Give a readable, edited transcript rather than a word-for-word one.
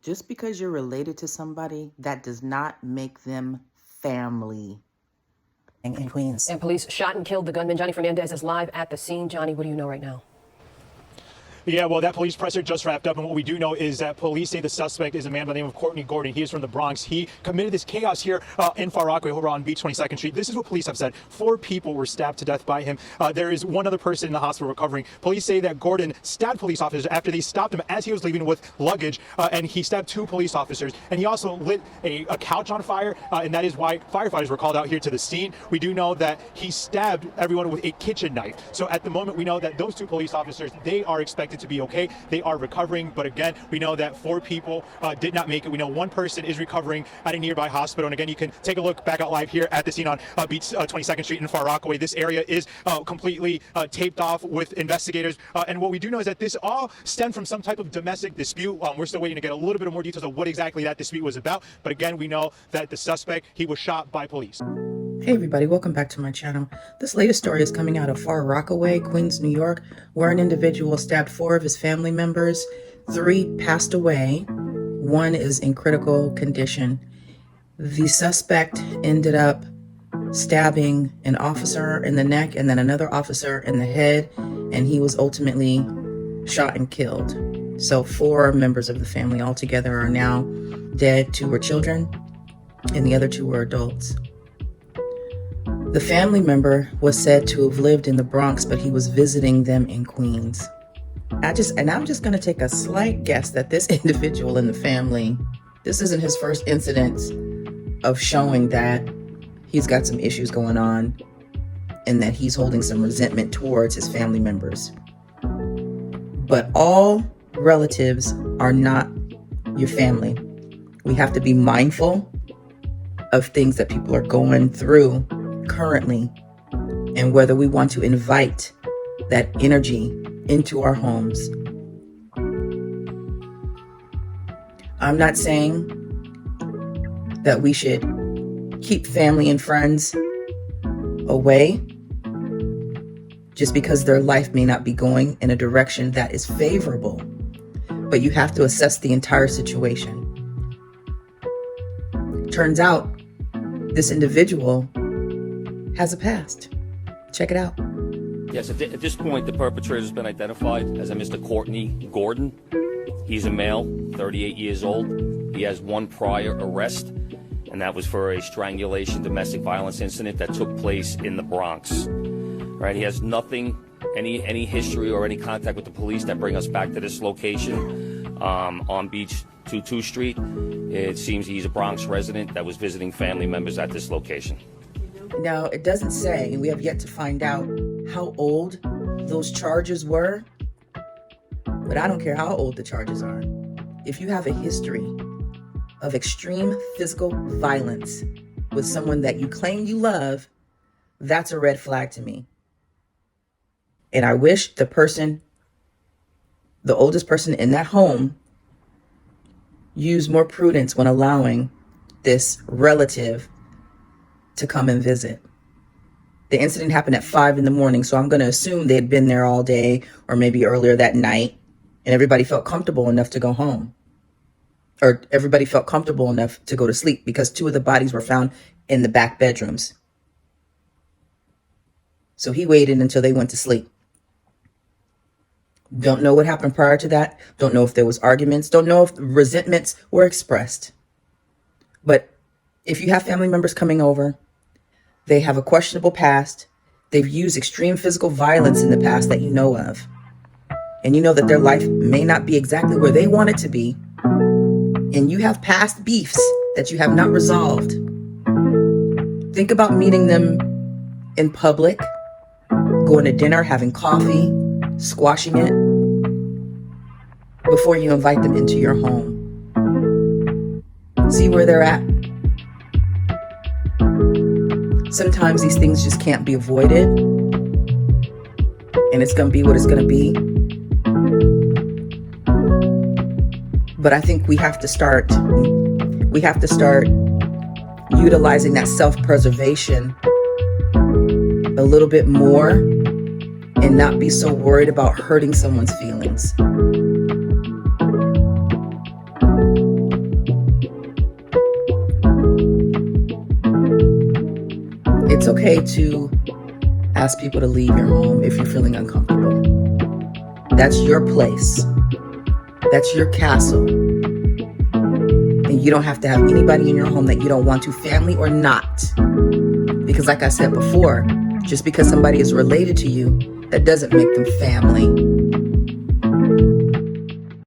Just because you're related to somebody, that does not make them family. In Queens. And police shot and killed the gunman. Johnny Fernandez is live at the scene. Johnny, what do you know right now? Yeah, well, that police presser just wrapped up, and what we do know is that police say the suspect is a man by the name of Courtney Gordon. He is from the Bronx. He committed this chaos here in Far Rockaway over on Beach 22nd Street. This is what police have said. 4 people were stabbed to death by him. There is one other person in the hospital recovering. Police say that Gordon stabbed police officers after they stopped him as he was leaving with luggage, and he stabbed 2 police officers. And he also lit a couch on fire, and that is why firefighters were called out here to the scene. We do know that he stabbed everyone with a kitchen knife. So at the moment, we know that those 2 police officers, they are expected to be okay. They are recovering, but again, we know that 4 people did not make it. We know 1 person is recovering at a nearby hospital. And again, you can take a look back out live here at the scene on Beach 22nd Street in Far Rockaway. This area is completely taped off with investigators. And what we do know is that this all stemmed from some type of domestic dispute. We're still waiting to get a little bit of more details of what exactly that dispute was about. But again, we know that the suspect, he was shot by police. Hey everybody, welcome back to my channel. This latest story is coming out of Far Rockaway, Queens, New York, where an individual stabbed 4 of his family members. 3 passed away. 1 is in critical condition. The suspect ended up stabbing an officer in the neck and then another officer in the head, and he was ultimately shot and killed. So 4 members of the family altogether are now dead. 2 were children and the other 2 were adults. The family member was said to have lived in the Bronx, but he was visiting them in Queens. I'm just going to take a slight guess that this individual in the family, this isn't his first incident of showing that he's got some issues going on and that he's holding some resentment towards his family members. But all relatives are not your family. We have to be mindful of things that people are going through currently, and whether we want to invite that energy into our homes. I'm not saying that we should keep family and friends away just because their life may not be going in a direction that is favorable, but you have to assess the entire situation. Turns out this individual has a past. Check it out. Yes, at this point, the perpetrator has been identified as a Mr. Courtney Gordon. He's a male, 38 years old. He has 1 prior arrest, and that was for a strangulation domestic violence incident that took place in the Bronx. Right? He has nothing, any history or any contact with the police that bring us back to this location on Beach 22 Street. It seems he's a Bronx resident that was visiting family members at this location. Now, it doesn't say, and we have yet to find out how old those charges were, but I don't care how old the charges are. If you have a history of extreme physical violence with someone that you claim you love, that's a red flag to me. And I wish the oldest person in that home, used more prudence when allowing this relative to come and visit. The incident happened at 5 in the morning, so I'm going to assume they'd been there all day or maybe earlier that night, and everybody felt comfortable enough to go home. Or everybody felt comfortable enough to go to sleep because 2 of the bodies were found in the back bedrooms. So he waited until they went to sleep. Don't know what happened prior to that. Don't know if there was arguments. Don't know if resentments were expressed. But if you have family members coming over, they have a questionable past, they've used extreme physical violence in the past that you know of, and you know that their life may not be exactly where they want it to be, and you have past beefs that you have not resolved, think about meeting them in public, going to dinner, having coffee, squashing it, before you invite them into your home. See where they're at. Sometimes these things just can't be avoided, and it's going to be what it's going to be. But I think we have to start utilizing that self-preservation a little bit more and not be so worried about hurting someone's feelings. It's okay to ask people to leave your home if you're feeling uncomfortable. That's your place. That's your castle. And you don't have to have anybody in your home that you don't want to, family or not. Because like I said before, just because somebody is related to you, that doesn't make them family.